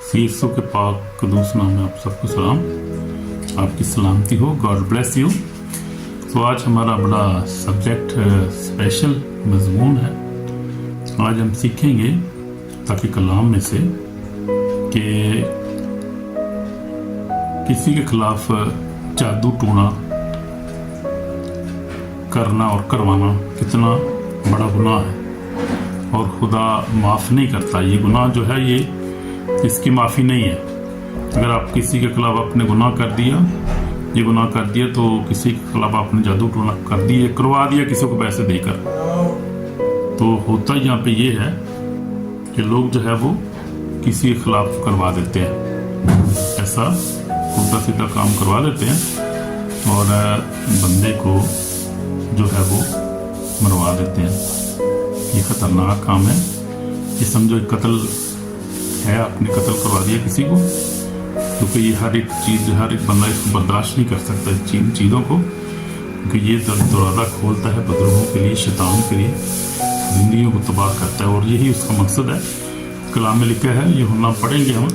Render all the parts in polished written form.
शीर्षों के पाक कदूस नाम में आप सबको सलाम, आपकी सलामती हो, गॉड ब्लेस यू। तो आज हमारा बड़ा सब्जेक्ट स्पेशल मजमून है। आज हम सीखेंगे ताकि कलाम में से कि किसी के खिलाफ जादू टोना करना और करवाना कितना बड़ा गुनाह है और खुदा माफ़ नहीं करता। ये गुनाह जो है ये इसकी माफ़ी नहीं है। अगर आप किसी के खिलाफ आपने गुनाह कर दिया, ये गुनाह कर दिया, तो किसी के खिलाफ आपने जादू टोना कर दिया, करवा दिया किसी को पैसे देकर, तो होता यहाँ पे ये है कि लोग जो है वो किसी के खिलाफ करवा देते हैं, ऐसा उल्टा सीधा काम करवा देते हैं और बंदे को जो है वो मरवा देते हैं। ये ख़तरनाक काम है। ये समझो एक कत्ल है, आपने कत्ल करवा दिया किसी को, क्योंकि ये हर एक चीज़, हर एक बंदा इसको बर्दाश्त नहीं कर सकता इन चीज़ों को, क्योंकि ये दरवाज़ा खोलता है बदरूहों के लिए, शैतान के लिए, ज़िंदगियों को तबाह करता है और यही उसका मकसद है। कलाम में लिखा है, यूहन्ना पढ़ेंगे हम,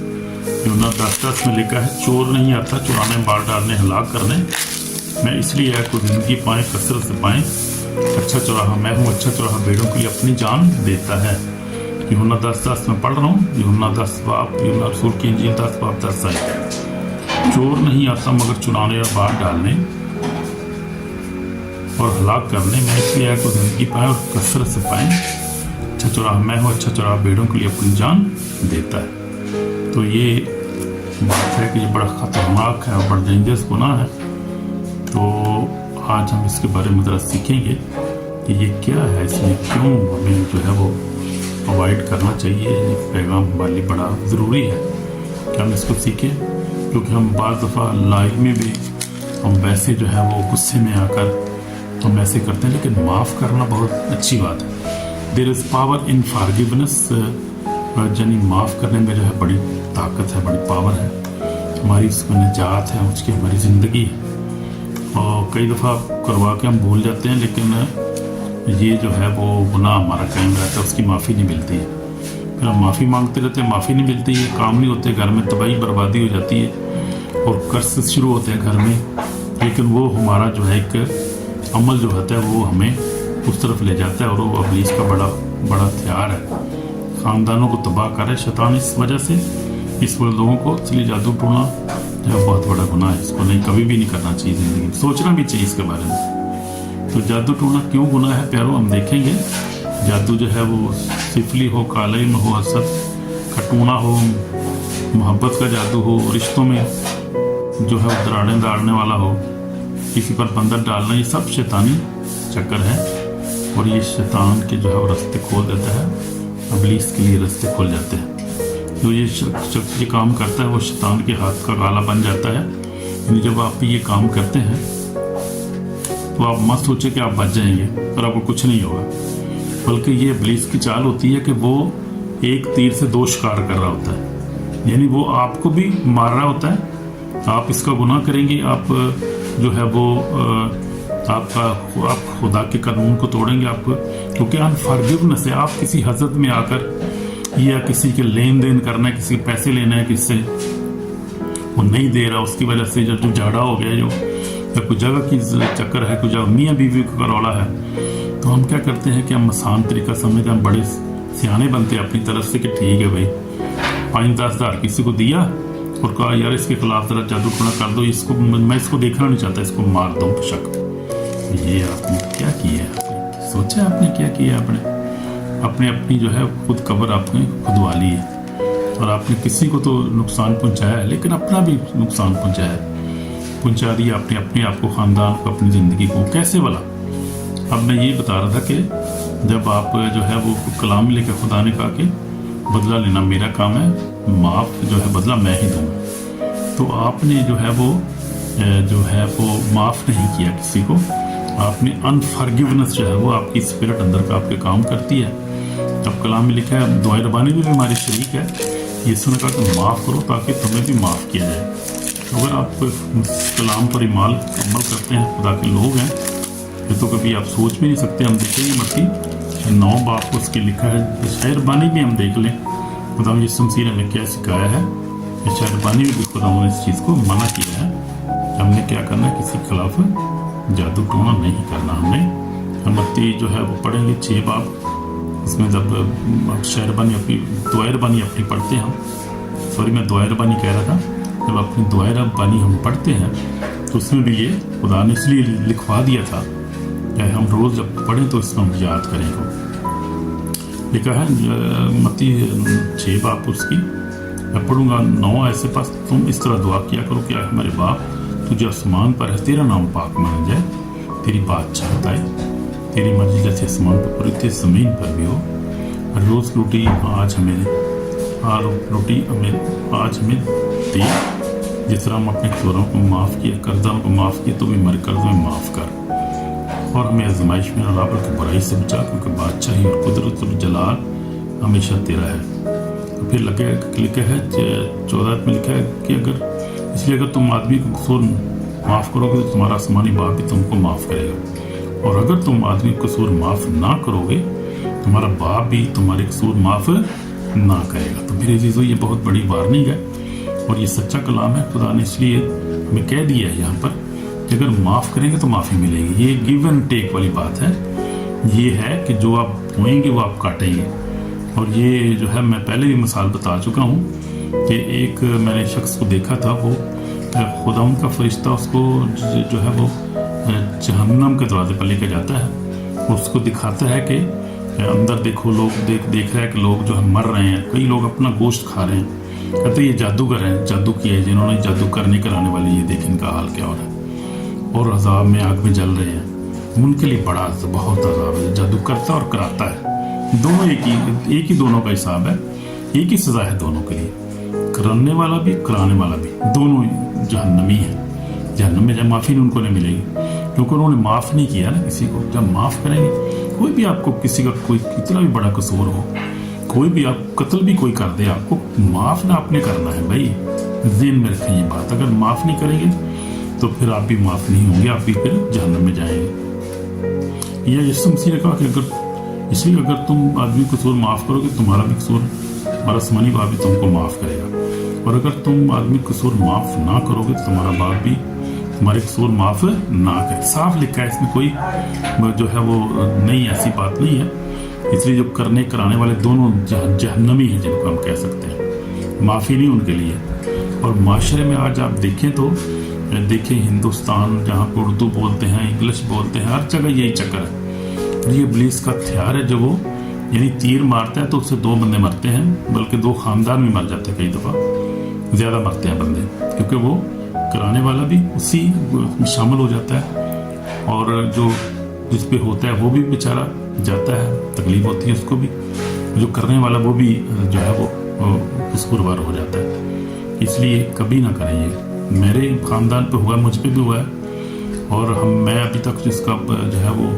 यूहन्ना 10:10 में लिखा है, चोर नहीं आता चुराने, मार डालने, हलाक करने, मैं इसलिए आया को ज़िंदगी पाएँ, कसरत से पाएँ। अच्छा चौराहा मैं हूँ, अच्छा चौराहा भेड़ों के लिए अपनी जान देता है। यूहन्ना 10:10 में पढ़ रहा हूँ, यूहन्ना 10 बाब, यूहन्ना रसूल की इंजील 10 बाब 10 आयत। चोर नहीं आता मगर चुराने और बाहर डालने और हलाक करने, मैं इसलिए आया को ज़िंदगी पाएँ और कसरत से पाएँ। अच्छा चौराहा मैं हूँ, अच्छा चौराहा भेड़ों के लिए अपनी जान देता है। तो ये बात है कि ये बड़ा ख़तरनाक है और बड़ा डेंजरस गुनाह है। तो आज हम इसके बारे में ज़रा सीखेंगे कि ये क्या है, इसमें क्यों हमें जो है वो अवॉइड करना चाहिए। ये पैगाम हमारे लिए बड़ा ज़रूरी है कि हम इसको सीखें, क्योंकि हम बाज़ दफ़ा लाइफ में भी हम वैसे जो है वो गुस्से में आकर हम ऐसे करते हैं, लेकिन माफ़ करना बहुत अच्छी बात है। There is power in forgiveness, यानी माफ़ करने में जो है बड़ी ताकत है, बड़ी पावर है, हमारी उसमें निजात है, उसकी हमारी ज़िंदगी है। और कई दफ़ा करवा के हम भूल जाते हैं, लेकिन ये जो है वो गुनाह हमारा कायम रहता है, उसकी माफ़ी नहीं मिलती है। फिर हम माफ़ी मांगते रहते हैं, माफ़ी नहीं मिलती है, काम नहीं होते, घर में तबाही बर्बादी हो जाती है और कर्ज शुरू होते हैं घर में। लेकिन वो हमारा जो है एक अमल जो होता है वो हमें उस तरफ ले जाता है और वो इब्लीस का बड़ा हथियार है, ख़ानदानों को तबाह करे शैतान इस वजह से, इस लोगों को। इसलिए जादू टोना जो बहुत बड़ा गुनाह है, इसको नहीं कभी भी नहीं करना चाहिए, ज़िंदगी में सोचना भी चाहिए इसके बारे में। तो जादू टोना क्यों गुनाह है प्यारो, हम देखेंगे। जादू जो है वो सिफली हो, काले में हो, हसद का टोना हो, मोहब्बत का जादू हो, रिश्तों में जो है दराड़ने दाड़ने वाला हो, किसी पर बंधन डालना, ये सब शैतानी चक्कर है और ये शैतान के जो है वो रास्ते खोल देता है, इब्लीस के लिए रास्ते खोल जाते हैं। जो ये शख्स ये काम करता है वो शैतान के हाथ का गाला बन जाता है। यानी जब आप ये काम करते हैं तो आप मत सोचें कि आप बच जाएंगे और आपको कुछ नहीं होगा, बल्कि ये इब्लीस की चाल होती है कि वो एक तीर से दो शिकार कर रहा होता है। यानी वो आपको भी मार रहा होता है, आप इसका गुनाह करेंगे, आप जो है वो आप खुदा के कानून को तोड़ेंगे, आप क्योंकि अनफॉरगिवनेस है। आप किसी हजरत में आकर या किसी के लेन देन करना है, किसी के पैसे लेना है, किससे वो नहीं दे रहा, उसकी वजह से जब झगड़ा हो गया, जो या कुछ जगह की चक्कर है, कुछ जगह मियाँ बीवी का रौला है, तो हम क्या करते हैं कि हम आसान तरीका समझते हैं, हम बड़े सियाने बनते हैं अपनी तरफ से कि ठीक है भाई 5-10 हज़ार किसी को दिया और कहा यार इसके खिलाफ ज़रा जादू टोना कर दो, इसको मैं इसको देखना नहीं चाहता, इसको मार दूँ शक। ये आपने क्या किया है, आपने सोचा आपने क्या किया, आपने अपनी जो है खुद कब्र आपने खुदवा ली है और आपने किसी को तो नुकसान पहुंचाया है, लेकिन अपना भी नुकसान पहुंचा दिया आपने अपने आप को, ख़ानदान को, अपनी ज़िंदगी को। कैसे भला? अब मैं ये बता रहा था कि जब आप जो है वो कलाम लेकर खुदा ने कहा कि बदला लेना मेरा काम है, माफ़ जो है बदला मैं ही दूँगा, तो आपने जो है वो माफ़ नहीं किया किसी को, आपने अनफॉरगिवनेस जो है वो आपकी स्पिरिट अंदर का आपके काम करती है। अब कलाम में लिखा है, दुआए रबानी भी हमारी शरीक है, यीशु ने कहा कि माफ़ करो ताकि तुम्हें भी माफ़ किया जाए। अगर आप कलाम पर अमल करते हैं, खुदा के लोग हैं, ये तो कभी आप सोच भी नहीं सकते। हम देखेंगे मत्ती 9 बाब को उसके लिखा है, शायर बानी भी हम देख लें खुदा यीशु मसीह ने हमें क्या सिखाया है, शैतानी में भी खुदा ने इस चीज़ को मना किया है। हमने क्या करना है, किसी के खिलाफ जादू टोना नहीं करना। हमने मत्ती जो है वो पढ़ेंगे 6 बाब, इसमें जब शहरबानी अपनी दुआरबानी अपनी पढ़ते हैं हम, सॉरी मैं दुआरबानी कह रहा था, जब अपनी दुआरबानी हम पढ़ते हैं तो उसमें भी ये खुदा ने इसलिए लिखवा दिया था कि हम रोज़ जब पढ़ें तो इसमें हम याद करें। लिखा है मत्ती 6 बाब उसकी मैं पढ़ूंगा 9 ऐसे पास, तुम इस तरह दुआ किया करो कि हमारे बाप तुझे आसमान पर है, तेरा नाम पाक मान जाए, तेरी बादशाहत आए, तेरी मर्जी जैसे आसमान पर पूरी थी ज़मीन पर भी हो। रोज़ रोटी आज हमें दे, जिस तरह हम अपने कसूरों को माफ़ किए, कर्ज़ों को माफ़ किए तो भी हमारे कर्ज़ों में माफ़ कर, और हमें आज़माइश में न ला बल्कि बुराई से बचा, क्योंकि बादशाही और कुदरत और जलाल हमेशा तेरा है। तो फिर लिखा है 14 में लिखा है कि अगर तुम आदमी को कसूर माफ़ करोगे तो तुम्हारा आसमानी बाप भी तुमको माफ़ करेगा, और अगर तुम आदमी को कसूर माफ़ ना करोगे तुम्हारा बाप भी तुम्हारे कसूर माफ़ ना करेगा। तो मेरे अजीज़ों, ये बहुत बड़ी वार्निंग है और ये सच्चा कलाम है। खुदा ने इसलिए हमें कह दिया है यहाँ पर कि अगर माफ़ करेंगे तो माफ़ी मिलेगी। ये गिव एंड टेक वाली बात है। ये है कि जो आप बोएंगे वो आप काटेंगे। और ये जो है, मैं पहले भी मिसाल बता चुका हूँ कि एक मैंने शख्स को देखा था, वो खुदा उनका फरिश्ता उसको जो है वो जहन्नम के दरवाजे पर लेकर जाता है, उसको दिखाता है कि अंदर देखो, लोग देख रहा है कि लोग जो है मर रहे हैं, कई लोग अपना गोश्त खा रहे हैं, कहते ये जादूगर हैं, जादू किया है जिन्होंने जादू करने कराने वाले, ये देख इनका हाल क्या हो रहा है, और अजाब में आग में जल रहे हैं। उनके लिए बड़ा बहुत अजाब है। जादू करता और कराता है, दोनों एक ही दोनों का हिसाब है, एक ही सजा है दोनों के लिए, कराने वाला भी कराने वाला भी, दोनों जहन्नमी है। जहन्नम में जब माफ़ी उनको नहीं मिलेगी, क्योंकि उन्होंने माफ़ नहीं किया ना किसी को। जब माफ़ करेंगे, कोई भी आपको किसी का कोई कितना भी बड़ा कसूर हो, कोई भी आप कत्ल भी कोई कर दे, आपको माफ़ ना आपने करना है भाई, ज़हन में रखें ये बात। अगर माफ़ नहीं करेंगे तो फिर आप भी माफ़ नहीं होंगे, आप भी फिर जहन्नम में जाएंगे। यह यीशु मसीह ने कहा कि इसलिए अगर तुम आदमी कसूर माफ़ करोगे तुम्हारा भी कसूर, तुम्हारा आसमानी बाप भी तुमको माफ़ करेगा, और अगर तुम आदमी कसूर माफ़ ना करोगे तो तुम्हारा बाप भी तुम्हारे कसूर माफ़ ना करे। साफ लिखा है, इसमें कोई जो है वो नहीं, ऐसी बात नहीं है। इसलिए जो करने कराने वाले दोनों जहन्नमी हैं, जिनको हम कह सकते हैं, माफ़ी नहीं उनके लिए। और माशरे में आज आप देखें तो देखें, हिंदुस्तान जहाँ पर उर्दू बोलते हैं, इंग्लिश बोलते हैं, हर जगह यही चक्कर है। ये इब्लीस का हथियार है, जो वो यानी तीर मारता है तो उससे 2 बंदे मरते हैं, बल्कि 2 खानदान भी मर जाते हैं, कई दफ़ा ज़्यादा मरते हैं बंदे, क्योंकि वो कराने वाला भी उसी में शामिल हो जाता है, और जो जिस पे होता है वो भी बेचारा जाता है, तकलीफ होती है उसको भी, जो करने वाला वो भी जो है वो कसूरवार हो जाता है। इसलिए कभी ना करें ये। मेरे ख़ानदान पे हुआ, मुझ पे भी हुआ है, और मैं अभी तक जिसका जो है वो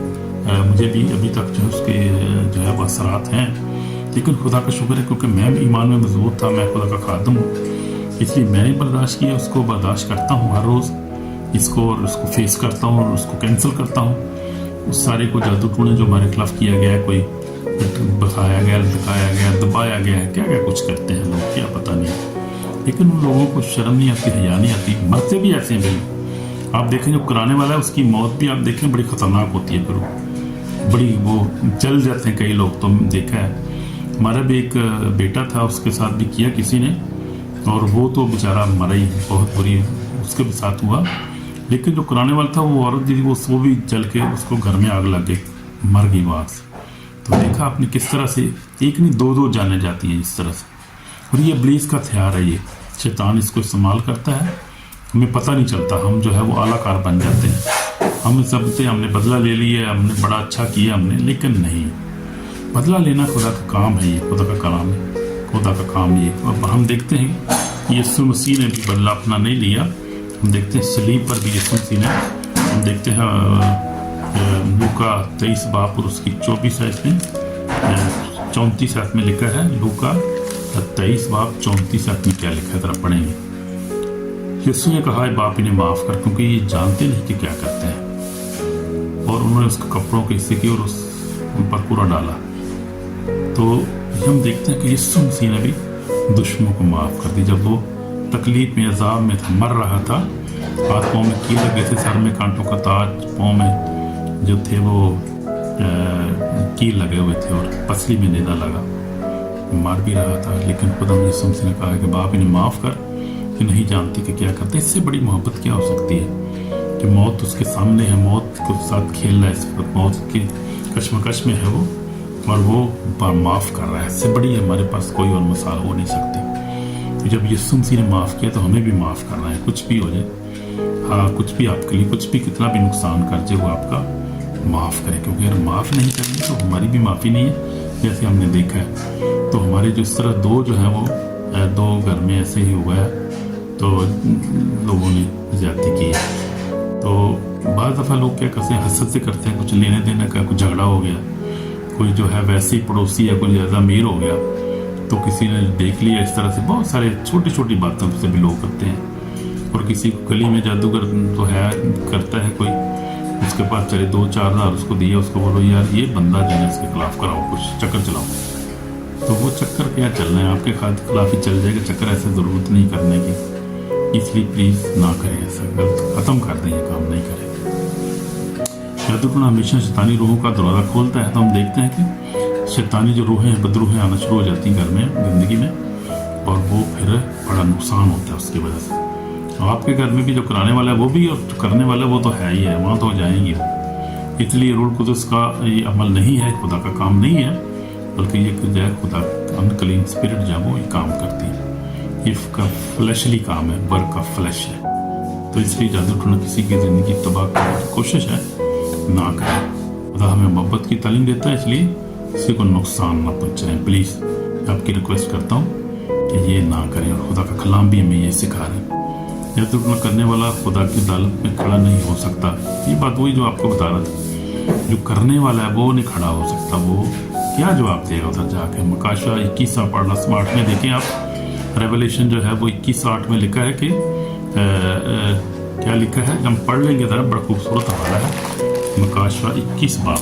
मुझे भी अभी तक जो है उसके जो है वो असरात हैं। लेकिन खुदा का शुक्र है, क्योंकि मैं ईमान में मजबूत था, मैं खुदा का खादम हूँ, इसलिए मैंने बर्दाश्त किया, उसको बर्दाश्त करता हूँ हर रोज़ इसको, और उसको फेस करता हूँ और उसको कैंसिल करता हूँ। उस सारे को जादू टोने जो हमारे खिलाफ किया गया है, कोई बखाया गया, दिखाया गया, दबाया गया है, क्या क्या कुछ करते हैं लोग, क्या पता नहीं। लेकिन उन लोगों को शर्म नहीं आती, हया नहीं आती, मरते भी ऐसे हैं भाई। आप देखें जो कराने वाला है उसकी मौत भी आप देखें बड़ी ख़तरनाक होती है, फिर बड़ी वो जल जाते हैं कई लोग, तो देखा है। हमारा भी एक बेटा था, उसके साथ भी किया किसी ने, और वो तो बेचारा मरा ही, बहुत बुरी उसके भी साथ हुआ। लेकिन जो कराने वाला था, वो औरत थी, वो भी जल के उसको घर में आग लग गई, मर गई वो आग से। तो देखा आपने किस तरह से एक नहीं 2 जाने जाती हैं इस तरह से। और ये इब्लीस का हथियार है, ये शैतान इसको इस्तेमाल करता है, हमें पता नहीं चलता, हम जो है वो आलाकार बन जाते हैं, हम सबसे हमने बदला ले लिया, हमने बड़ा अच्छा किया हमने, लेकिन नहीं, बदला लेना खुदा का काम है, ये खुदा का कलाम है, खुदा का काम ये। अब हम देखते हैं यीशु मसीह ने भी बदला अपना नहीं लिया। हम देखते हैं सलीब पर भी यीशु मसीह ने, हम देखते हैं लूका 23 बाब और उसकी 24 आयत में 34 आयत में लिखा है, लूका 23 बाब 34 आयत में क्या लिखा है, जरा पढ़ेंगे। यीशु ने कहा, बाप इन्हें माफ़ कर, क्योंकि ये जानते नहीं कि क्या करते हैं। और उन्होंने उसके कपड़ों के हिस्से की और उन पर पूरा डाला। तो हम देखते हैं कि यीशु मसीह ने भी दुश्मनों को माफ़ कर दी। जब वो तकलीफ में अजाब में था, मर रहा था, हाथ पाँव में कील लगे थे, सर में कांटों का ताज, पाँव में जो थे वो कील लगे हुए थे और पसली में नेज़ा लगा, मर भी रहा था। लेकिन खुदा यीशु मसीह ने कहा कि बाप इन्हें माफ़ कर कि नहीं जानती कि क्या करते। इससे बड़ी मोहब्बत क्या हो सकती है कि मौत उसके सामने है, मौत के साथ खेल रहा है, इस वक्त मौत की कश्मकश में है वो, और वो माफ़ कर रहा है। इससे बड़ी हमारे पास कोई और मिसाल हो नहीं सकती। तो जब यीशु मसीह ने माफ़ किया तो हमें भी माफ़ करना है, कुछ भी हो जाए। हाँ, कुछ भी आपके लिए, कुछ भी कितना भी नुकसान कर जाए वो आपका माफ़ करे, क्योंकि अगर माफ़ नहीं करेंगे तो हमारी भी माफ़ी नहीं है। जैसे हमने देखा है तो हमारे जो इस तरह दो जो है वो दो घर में ऐसे ही हुआ है, तो लोगों ने ज़्यादती की है। तो बाज़ दफ़ा लोग क्या करते हैं, हसद से करते हैं, कुछ लेने देने का, कुछ झगड़ा हो गया, कोई जो है वैसे ही पड़ोसी है, कोई ज़्यादा अमीर हो गया तो किसी ने देख लिया इस तरह से। बहुत सारे छोटी छोटी बातों से भी लोग करते हैं। और किसी को गली में जादूगर तो है, करता है कोई, उसके पास चले 2-4 हज़ार उसको दिए, उसको बोलो यार ये बंदा जो है इसके खिलाफ कराओ, कुछ चक्कर चलाओ। तो वो चक्कर क्या चल रहे हैं, आपके खिलाफ ही चल जाएगा चक्कर, ऐसे ज़रूरत नहीं करने की। इसलिए प्लीज़ ना करें ऐसा, ख़त्म कर दें, ये काम नहीं करें। जादूटोना हमेशा शैतानी रूहों का दरवाज़ा खोलता है। तो हम देखते हैं कि शैतानी जो रूहें हैं, बदरूहें आना शुरू हो जाती हैं घर में, ज़िंदगी में, और वो फिर बड़ा नुकसान होता है उसकी वजह से। और आपके घर में भी जो कराने वाला है वो भी, और जो करने वाला है वो तो है ही है, वहाँ तो हो जाएंगी वो। इसलिए रूह कुदस का ये अमल नहीं है, खुदा का काम नहीं है, बल्कि ये जो है खुदा अनक्लीन स्पिरिट जो है वो ये काम करती है। इसका फ्लैशली काम है, वर्क ऑफ फ्लैश है। तो इसलिए जादूटोना किसी की ज़िंदगी तबाह करने की कोशिश है ना करें। खुदा हमें मोहब्बत की तालीम देता है, इसलिए किसी को नुकसान ना पहुँचाएं। प्लीज़ आपकी रिक्वेस्ट करता हूँ कि ये ना करें, और खुदा का कलाम भी हमें ये सिखा रहे हैं। जादूटोना करने वाला खुदा की अदालत में खड़ा नहीं हो सकता। ये बात वही जो आपको बता रहा था, जो करने वाला है वो नहीं खड़ा हो सकता। वो क्या जवाब देगा उधर जाके? मकाशा 21 पढ़ना स्मार्ट में देखें आप, रेवलेशन जो है वो 21:8 में लिखा है कि क्या लिखा है, हम पढ़ लेंगे ज़रा, बड़ा खूबसूरत हवाला है। मकाशा 21 बाब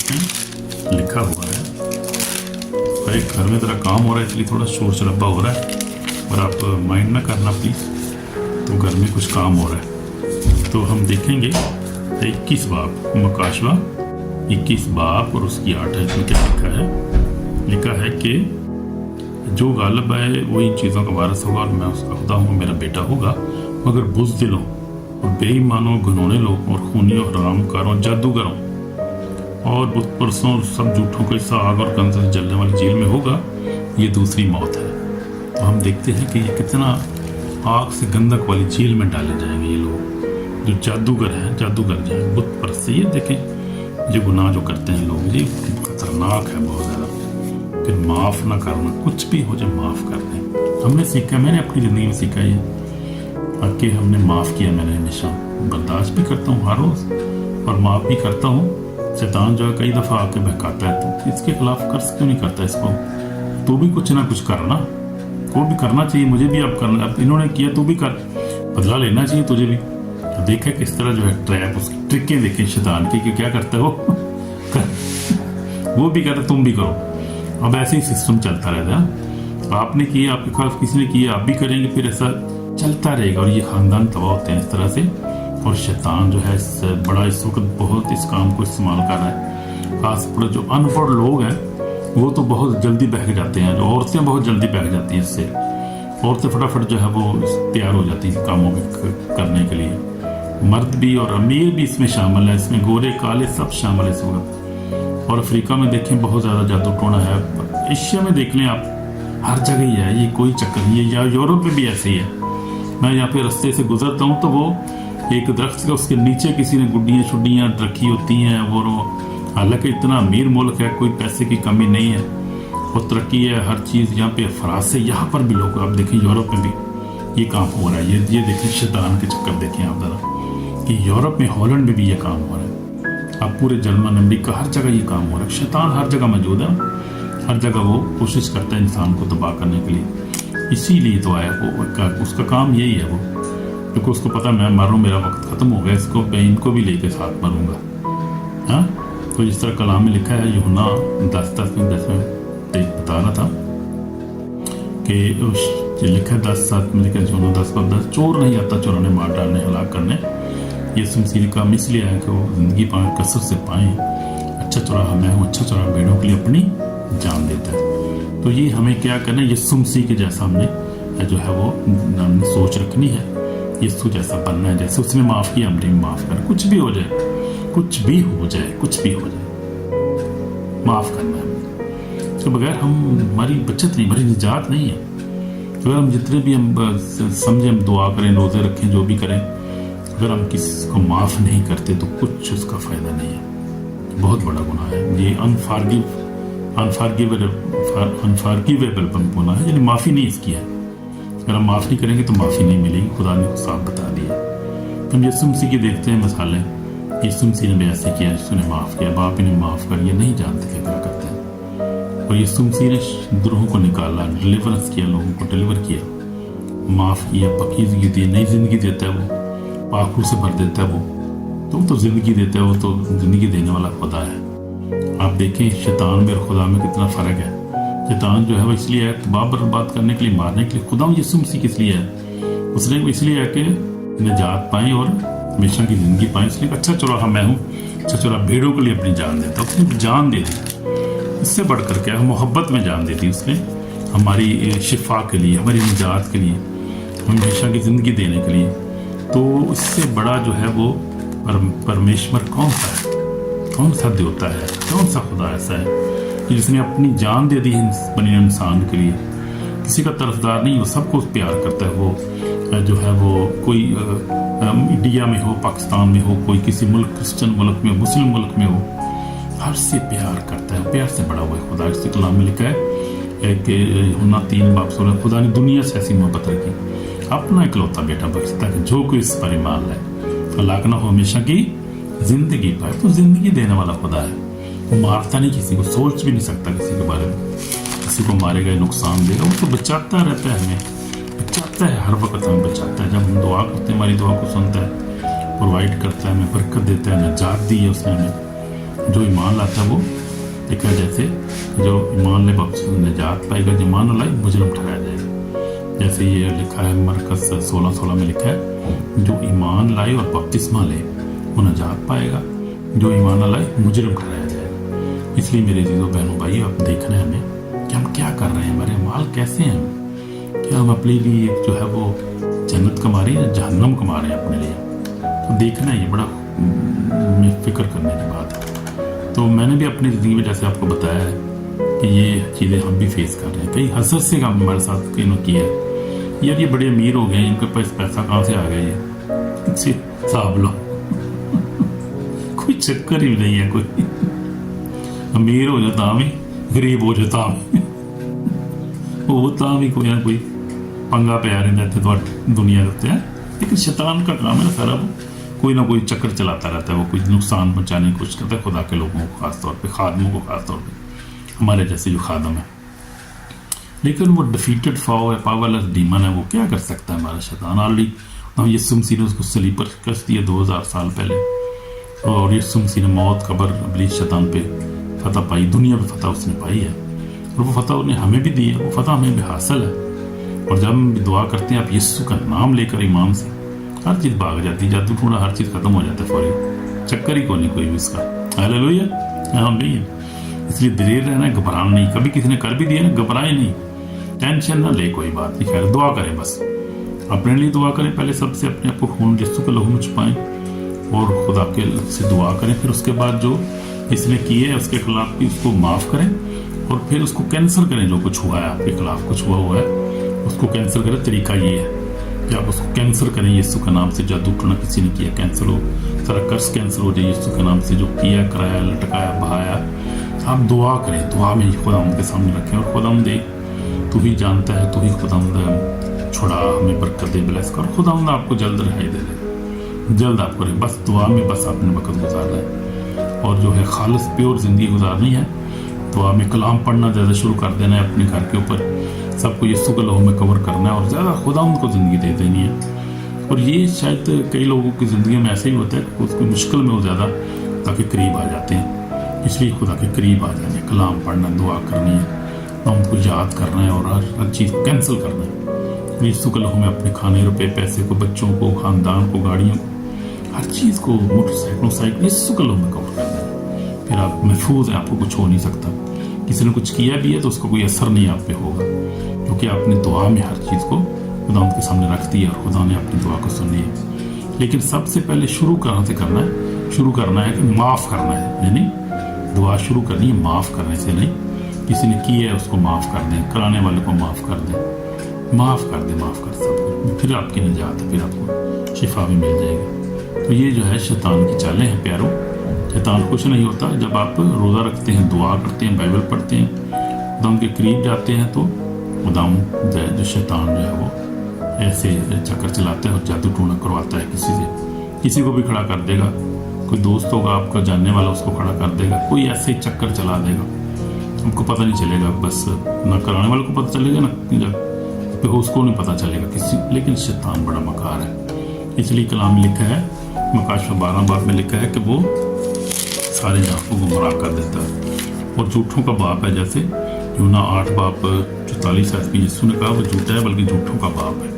में लिखा हुआ है। और एक घर में ज़रा काम हो रहा है इसलिए थोड़ा शोर शराबा हो रहा है, और आप माइंड ना करना प्लीज़। तो घर में कुछ काम हो रहा है। तो हम देखेंगे 21 बाब, मकाशा 21 बाब और उसकी 8 है। इसमें क्या लिखा है? लिखा है कि जो गालिब है वो इन चीज़ों का वारिस होगा, और मैं उसका खुदा हूँ, मेरा बेटा होगा। मगर बुज़दिलों और बेईमानों, घिनौने लोगों और खूनियों, हरामकारों, जादूगरों और बुत परस्तों, सब झूठों को इस आग और कंजर से जलने वाली जेल में होगा। ये दूसरी मौत है। तो हम देखते हैं कि ये कितना आग से गंधक वाली जेल में डाले जाएंगे ये लोग जो जादूगर हैं, जादूगर जो हैं, बुत परस्त। ये देखें, ये गुनाह जो करते हैं लोग, ये खतरनाक है बहुत ज़्यादा। फिर माफ़ ना करना, कुछ भी हो जाए माफ़ कर दें। हमने सीखा, मैंने अपनी ज़िंदगी में सीखा ये, आके हमने माफ़ किया। मैंने हमेशा बर्दाश्त भी करता हूँ हर रोज़, और माफ़ भी करता हूँ। शैतान जो है कई दफ़ा आके बहकाता है, तो इसके खिलाफ कर्ज क्यों नहीं करता इसको? तू भी कुछ ना कुछ करना, को भी करना चाहिए, मुझे भी अब करना। अब इन्होंने किया, तू भी कर, बदला लेना चाहिए तुझे भी। तो देखे किस तरह जो है ट्रैप, उसकी ट्रिकें देखें शैतान की कि क्या करता है वो भी करता, तुम भी करो। अब ऐसे ही सिस्टम चलता रहता है। आपने किया, आपके खिलाफ किसी ने किया, आप भी करेंगे, फिर ऐसा चलता रहेगा, और ये ख़ानदान तबाह होते हैं इस तरह से। और शैतान जो है बड़ा इस वक्त बहुत इस काम को इस्तेमाल कर रहा है। खासकर जो अनपढ़ लोग हैं वो तो बहुत जल्दी बहक जाते हैं, जो औरतें बहुत जल्दी बहक जाती हैं इससे। औरतें फटाफट जो है वो तैयार हो जाती हैं कामों में करने के लिए। मर्द भी और अमीर भी इसमें शामिल है, इसमें गोरे काले सब शामिल है इस वक्त। और अफ्रीका में देखें बहुत ज़्यादा जादू टोना है, एशिया में देख लें आप, हर जगह ही है, ये कोई चक्कर नहीं है। या यूरोप में भी ऐसे ही है। मैं यहाँ पे रास्ते से गुजरता हूँ तो वो एक दरख्त का, उसके नीचे किसी ने गुड्डियाँ शुड्डियाँ रखी होती हैं। वो हालांकि इतना अमीर मुल्क है, कोई पैसे की कमी नहीं है, और तरक्की है हर चीज़ यहाँ पे। अफराज से यहाँ पर भी लोग, आप देखें यूरोप में भी ये काम हो रहा है। ये देखें शैतान के चक्कर देखें आप ज़रा, कि यूरोप में, हॉलैंड में भी ये काम हो रहा है। अब पूरे जर्मन, अमेरिका, हर जगह ये काम हो रहा है। शैतान हर जगह मौजूद है, हर जगह वो कोशिश करता है इंसान को तबाह करने के लिए। इसीलिए तो आया वो, उसका काम यही है वो, क्योंकि उसको पता मैं मरूँ, मेरा वक्त ख़त्म हो गया, इसको मैं इनको भी लेके साथ मरूँगा। हाँ, तो जिस तरह कलाम में लिखा है यूहन्ना 10:10 में बता रहा था कि लिखा 10:7 में लिखा जोना 10:10 चोर नहीं आता चुराने मार डालने हलाक करने, यीशु मसीह का काम इसलिए है कि वो जिंदगी पाए कसरत से पाएँ। अच्छा चौराहा मैं हूँ, अच्छा चौराहा भेड़ों के लिए अपनी जान देता है। तो ये हमें क्या करना है, यीशु मसीह के जैसा हमने जो है वो सोच रखनी है, यीशु जैसा बनना है। जैसे उसने माफ़ किया हमने माफ़ करना, कुछ भी हो जाए, कुछ भी हो जाए, कुछ भी हो जाए, माफ़ करना है। इसके बगैर हमारी बचत नहीं, हमारी निजात नहीं है। अगर हम जितने भी हम समझे, हम दुआ करें, रोज़े रखें, जो भी करें, अगर हम किसी को माफ़ नहीं करते तो कुछ उसका फ़ायदा नहीं है। बहुत बड़ा गुनाह है ये, अनफॉरगिवेबल गुनाह है, यानी माफ़ी नहीं इसकी है। अगर हम माफ़ नहीं करेंगे तो माफ़ी नहीं मिलेगी, खुदा ने साफ बता दिया। हम यीशु मसीह की देखते हैं मिसालें, यीशु मसीह ने भी ऐसे किया, यीशु ने माफ़ किया, बाप ने माफ़ कर, ये नहीं जानते कि क्या करते हैं। और यीशु मसीह ने द्रोहों को निकाला, डिलीवरेंस किया, लोगों को डिलीवर किया, माफ़ किया, पकीज़गी दी, नई ज़िंदगी देता है वो, पाखू से भर देता है वो। तो ज़िंदगी देता है वो, तो ज़िंदगी देने वाला खुदा है। आप देखें शैतान में और खुदा में कितना फ़र्क है। शैतान जो है वो इसलिए है बाप बर्बाद करने के लिए, मारने के लिए। खुदा यीशु मसीह किस लिए है? उसने इसलिए है कि निजात पाएँ और हमेशा की ज़िंदगी पाएँ। इसलिए अच्छा चौराहा मैं हूँ, अच्छा चौराहा भेड़ों के लिए अपनी जान देता। उसने जान दे दी, इससे बढ़कर क्या है, मोहब्बत में जान देती उसने, हमारी शिफा के लिए, हमारी निजात के लिए, हमेशा की ज़िंदगी देने के लिए। तो इससे बड़ा जो है वो परमेश्वर कौन सा है, कौन सा देवता है, कौन सा खुदा ऐसा है जिसने अपनी जान दे दी बने इंसान के लिए। किसी का तरफदार नहीं, वो सबको प्यार करता है। वो जो है वो कोई इंडिया में हो, पाकिस्तान में हो, कोई किसी मुल्क, क्रिश्चियन मुल्क में, मुस्लिम मुल्क में हो, हर से प्यार करता है। प्यार से बड़ा हुआ है खुदा। इस कलाम में लिखा है कि हुन्ना 3:16 खुदा ने दुनिया से ऐसी मोहब्बत रखी, अपना इकलौता बेटा बख्शा ताकि जो कोई इस पर ईमान लाए हलाक ना हो, हमेशा की जिंदगी पाए। तो जिंदगी देने वाला खुदा है, वो मारता नहीं किसी को, सोच भी नहीं सकता किसी के बारे में, किसी को मारेगा, नुकसान देगा। वो तो बचाता रहता है, हमें बचाता है, हर वक्त हमें बचाता है। जब हम दुआ करते हैं हमारी दुआ को सुनता है, प्रोवाइड करता है, हमें बरकत देता है, निजात दी है उसने हमें। जो ईमान लाता है वो देखा, जैसे जो ईमान ले बख्श निजात पाएगा, जो ईमान लाए मुजरिम ठहराया जाएगा। जैसे ये लिखा है मरकज़ 16:16 में लिखा है, जो ईमान लाए और बपतिस्मा ले वो निजात पाएगा, जो ईमान न लाए मुजरिम ठहराया जाएगा। इसलिए मेरे अज़ीज़ों बहनों भाई, आप देखना है हमें कि हम क्या कर रहे हैं, हमारे अमाल कैसे हैं, क्या हम अपने लिए जो है वो जन्नत कमा रहे हैं या जहन्नम कमा रहे हैं अपने लिए। तो देखना ये बड़ा फिक्र करने की बात है। तो मैंने भी अपनी ज़िंदगी में जैसे आपको बताया है कि ये चीज़ें हम भी फेस कर रहे हैं। कई हसरत से काम हमारे साथ कई ने किया है, यार ये बड़े अमीर हो गए, इनके पास पैसा कहाँ से आ गया, ये साहब लो कोई चक्कर ही नहीं है। कोई अमीर हो जाता भी, गरीब हो जाता भी, वो भी कोई ना कोई पंगा पे आ रहे थे तो दुनिया करते हैं। लेकिन शैतान का काम है ना सारा, कोई ना कोई चक्कर चलाता रहता है, वो कुछ नुकसान पहुंचाने की कोशिश करता है खुदा के लोगों को, खासतौर पे खादमों को, खासतौर पे हमारे जैसे जो खादम है। लेकिन वो डिफीटेड फाओ है, पावरलेस डीमन है, वो क्या कर सकता है हमारा शैतान। ऑलरेडी हम यीशु मसीह ने उसको सलीब पर कस दिया 2000 साल पहले, और यीशु मसीह ने मौत, कब्र, इब्लीस, शैतान पे फतह पाई, दुनिया पे फतह उसने पाई है, और वो फतह उन्हें हमें भी दी है, वो फतह हमें भी हासिल है। और जब हम दुआ करते हैं आप यीशु का नाम लेकर ईमान से, हर चीज़ भाग जाती है, जादू टूणा हर चीज़ खत्म हो जाता है फौरी, चक्कर ही कोई भी उसका। हालेलुया, हाँ नहीं है। इसलिए दलेर रहना, घबराना नहीं। कभी किसी ने कर भी दिया ना, घबराए नहीं, टेंशन ना ले, कोई बात नहीं, खैर दुआ करें, बस अपने लिए दुआ करें पहले, सबसे अपने आप को खून यीशु के लहू में छुपाएं और खुदा के से दुआ करें। फिर उसके बाद जो इसने किए है उसके खिलाफ भी उसको माफ़ करें, और फिर उसको कैंसिल करें। जो कुछ हुआ है आपके खिलाफ, कुछ हुआ है, उसको कैंसिल करें। तरीका ये है कि आप उसको कैंसिल करें यीशु के नाम से। जादू टोना किसी ने किया, कैंसिल हो, सारा कर्ज कैंसिल हो जाए यीशु के नाम से। जो किया, कराया, लटकाया, बहाया, आप दुआ करें, दुआ में खुदा उनके सामने रखें, और खुदा दे, तू ही जानता है, तू ही खुदा छुड़ा, हमें बरकत दे, ब्लेस कर। खुदा आपको जल्द रिहाई दे दे, जल्द आपको रहे। बस दुआ में बस आपने वक्त गुजारना है, और जो है खालिस प्योर ज़िंदगी गुजारनी है। दुआ में कलाम पढ़ना ज़्यादा शुरू कर देना है अपने घर के ऊपर, सबको यीशु के लहू में कवर करना है, और ज़्यादा खुदा उनको ज़िंदगी दे देनी है। और ये शायद कई लोगों की ज़िंदगी में ऐसे ही होता है कि उसकी मुश्किल में वो ज़्यादा ताकि करीब आ जाते हैं, इसलिए खुदा के करीब आ जाने, कलाम पढ़ना, दुआ करनी है, हम उनको याद करना है और हर चीज़ को कैंसिल करना है। यीशु के लहू में अपने खाने, रुपए, पैसे को, बच्चों को, खानदान को, गाड़ियों को, हर चीज़ को, मोटरसाइकिलों, साइकिल यीशु के लहू में कवर करना है। फिर आप महफूज हैं, आपको कुछ हो नहीं सकता। किसी ने कुछ किया भी है तो उसका कोई असर नहीं आप पे होगा, क्योंकि आपने दुआ में हर चीज़ को खुदा के सामने रख दिया और खुदा ने अपनी दुआ को सुनी है। लेकिन सबसे पहले शुरू कहाँ से करना है? शुरू करना है कि माफ़ करना है। यानी दुआ शुरू करनी है माफ़ करने से नहीं। किसी ने किया है उसको माफ़ कर दें, कराने वाले को माफ़ कर दें, माफ़ कर दें, माफ़ कर सब, फिर आपकी निजात है, फिर आपको शिफा भी मिल जाएगी। तो ये जो है शैतान की चालें हैं प्यारों। शैतान कुछ नहीं होता। जब आप रोज़ा रखते हैं, दुआ करते हैं, बाइबल पढ़ते हैं, खुदा के करीब जाते हैं, तो खुदा जो शैतान जो है वो ऐसे चक्कर चलाता है और जादू टोना करवाता है किसी से। किसी को भी खड़ा कर देगा, कोई दोस्त होगा आपका जानने वाला, उसको खड़ा कर देगा, कोई ऐसे ही चक्कर चला देगा, हमको पता नहीं चलेगा। बस ना कराने वाले को पता चलेगा, ना उसको नहीं पता चलेगा किसी। लेकिन शैतान बड़ा मकार है। इसलिए कलाम में लिखा है, मकाशवा 12 बाब में लिखा है कि वो सारे जहाँ को गुमराह कर देता है और झूठों का बाप है। जैसे यूना 8 बाब 44 आयत में यीशु ने कहा वो झूठा है बल्कि झूठों का बाप है।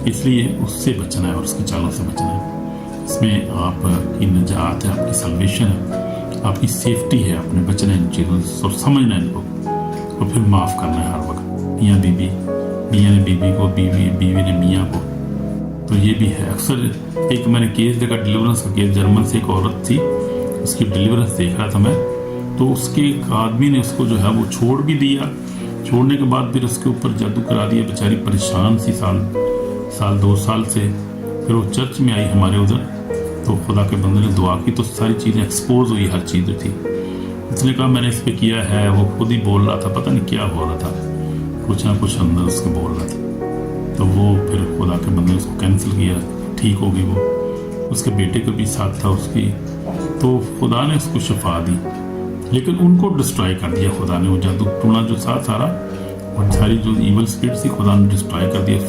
इसलिए उससे बचना है और उसकी चालों से बचना है। इसमें आपकी निजात है, आपकी सल्वेशन है, आपकी सेफ्टी है। अपने बचना इन चीज़ों से और समझना इनको, और फिर माफ़ करना है हर वक्त। मियाँ बीवी, मियाँ ने बीवी को, बीवी ने मियाँ को। तो ये भी है। अक्सर एक मैंने केस देखा, डिलीवरेंस का केस, जर्मन से एक औरत थी, उसकी डिलीवरेंस देख रहा था मैं, तो उसके एक आदमी ने उसको जो है वो छोड़ भी दिया। छोड़ने के बाद फिर उसके ऊपर जादू करा दिया। बेचारी परेशान सी साल 2 साल से। फिर वो चर्च में आई हमारे उधर, तो खुदा के बंदे ने दुआ की तो सारी चीज़ें एक्सपोज हुई, हर चीज़ थी। उसने कहा मैंने इस पे किया है। वो खुद ही बोल रहा था, पता नहीं क्या हो रहा था, कुछ ना कुछ अंदर उसके बोल रहा था। तो वो फिर खुदा के बंदे ने उसको कैंसिल किया, ठीक हो गई वो। उसके बेटे को भी साथ था उसकी, तो खुदा ने उसको शफा दी। लेकिन उनको डिस्ट्रॉय कर दिया खुदा ने। वो जादू टूना जो था सारा, और सारी जो इवल स्पिरिट थी, खुदा ने डिस्ट्रॉय कर दिया।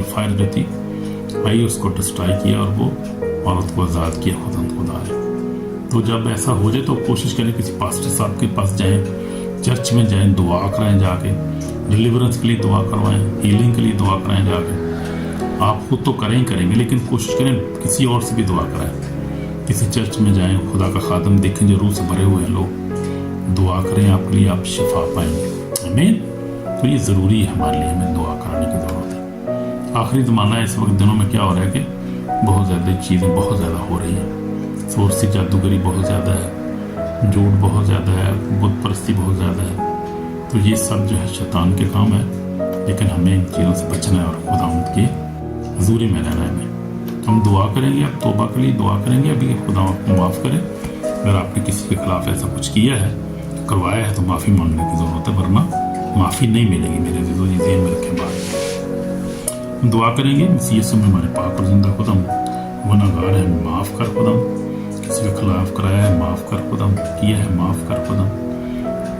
फायर जो थी आई, उसको डिस्ट्रॉय किया और वो औरत को आज़ाद किया खुदा ने। तो जब ऐसा हो जाए तो कोशिश करें किसी पास्टर साहब के पास जाएं, चर्च में जाएं, दुआ कराएं जाके, डिलीवरेंस के लिए दुआ करवाएं, हीलिंग के लिए दुआ कराएं जाके। आप खुद तो करें ही करेंगे, लेकिन कोशिश करें किसी और से भी दुआ कराएं। किसी चर्च में जाएं, खुदा का खादम देखें जो रूह से भरे हुए लोग, दुआ करें आपके लिए, आप शिफा पाएंगे। आमीन। तो ये ज़रूरी है हमारे लिए, हमें दुआ कराने की ज़रूरत है। आखिरी ज़माना है, इस वक्त दिनों में क्या हो रहा है कि बहुत ज़्यादा चीज़ें बहुत ज़्यादा हो रही हैं। सोर्सी जादूगरी बहुत ज़्यादा है, झूठ बहुत ज़्यादा है, बुत परस्ती बहुत ज़्यादा है। तो ये सब जो है शैतान के काम है। लेकिन हमें इन चीज़ों से बचना है और खुदा की हजूरी में रहना है। हम दुआ करेंगे, अब तौबा के लिए दुआ करेंगे अभी, खुदा आपको माफ़ करे। अगर आपने किसी के खिलाफ ऐसा कुछ किया है, करवाया है, तो माफ़ी मांगने की ज़रूरत है, वरना माफ़ी नहीं मिलेगी। मेरे ज़हन में रखें बात। हम दुआ करेंगे, इसी समय हमारे पाक और जिंदा खुदा, गुनाहगार है, माफ़ कर खुदा। किसी के खिलाफ कराया है, माफ़ कर खुदा। किया है, माफ़ कर खुदा।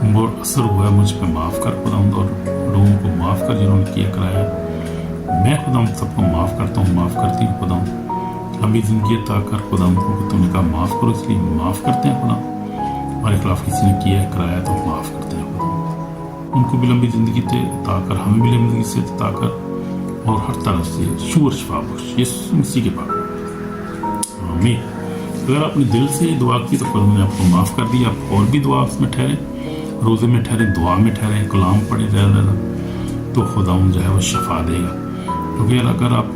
बहुत असर हुआ है मुझ पर, माफ़ कर खुदा। और लोगों को माफ़ कर जिन्होंने किया कराया। मैं खुदा सबको माफ़ करता हूँ, माफ़ करती हूँ खुदा। लंबी ज़िंदगी अता कर खुदा, क्योंकि तूने कहा माफ़ करो, इसलिए माफ़ करते हैं खुदा। हमारे खिलाफ किसी ने किया है, कराया, तो माफ़ करते हैं खुदा। उनको भी लंबी ज़िंदगी अता कर, हमें भी लंबी ज़िंदगी से अता कर, और हर तरफ से शूर शफा बख्श, यीशु मसीह के पाक। आमीन। अगर आपने दिल से दुआ की तो खुदा ने आपको माफ़ कर दिया। आप और भी दुआ उसमें ठहरे, रोज़े में ठहरे, दुआ में ठहरे, कलाम पढ़े ज़्यादा, तो खुदा जो है वो शफा देगा। क्योंकि अगर आप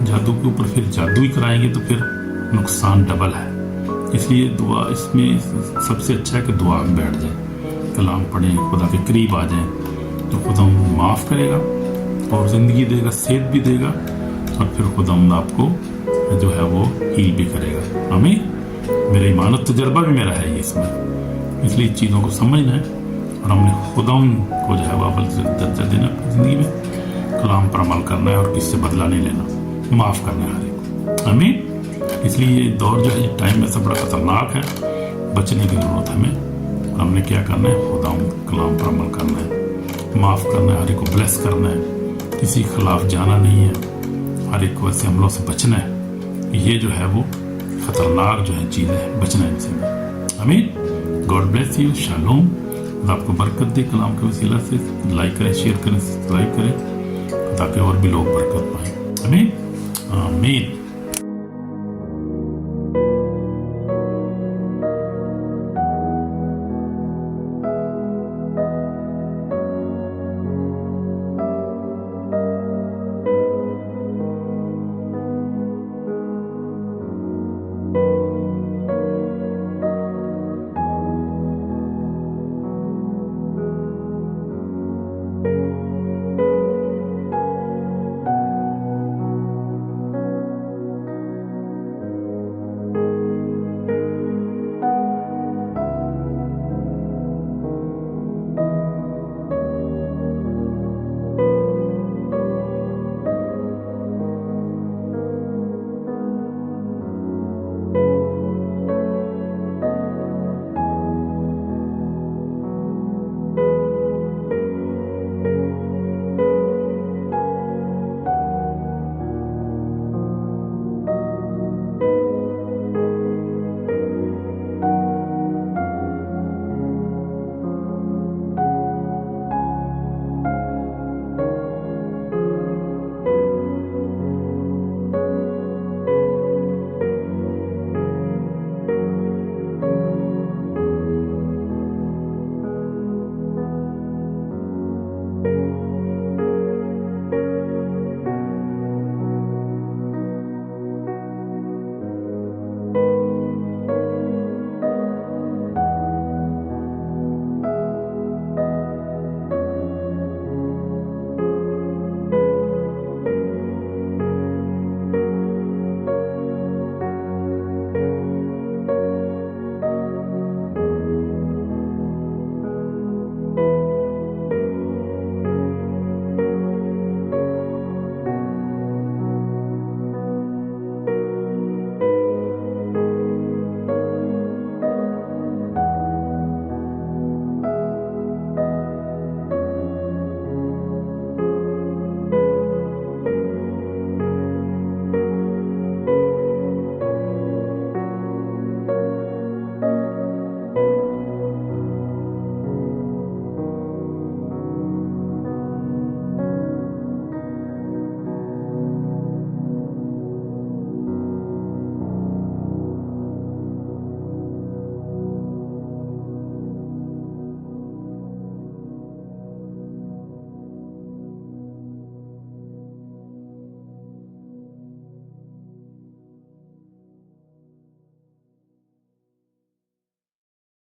जादू के ऊपर फिर जादू ही कराएंगे तो फिर नुकसान डबल है। इसलिए दुआ, इसमें सबसे अच्छा है कि दुआ में बैठ जाए, कलाम पढ़ें, खुदा के करीब आ जाएं, तो खुदा माफ़ करेगा और ज़िंदगी देगा, सेहत भी देगा, और फिर खुदा आपको जो है वो हील भी करेगा। आमीन। मेरा ईमान तजर्बा भी मेरा है ये इसमें, इसलिए चीज़ों को समझना है और हमने खुदा को जो है वो अव्वल दर्जा देना अपनी ज़िंदगी में, कलाम पर अमल करना है और किससे बदला नहीं लेना, माफ़ करना है हर एक। आमीन। इसलिए ये दौर जो है, ये टाइम ऐसा बड़ा ख़तरनाक है, बचने की ज़रूरत है हमें। और हमने क्या करना है, खुदा कलाम पर अमल करना है, माफ़ करना है, हर एक को ब्लेस करना है, किसी के खिलाफ जाना नहीं है, हर एक को ऐसे हमलों से बचना है। ये जो है वो ख़तरनाक जो है चीज़ है, बचना है इनसे। आमीन। God bless you. शालोम। خدا آپ کو برکت دے کلام کے وسیلہ سے. لائک کریں, شیئر کریں, سبسکرائب کریں تاکہ اور بھی لوگ برکت پائیں. آمین آمین.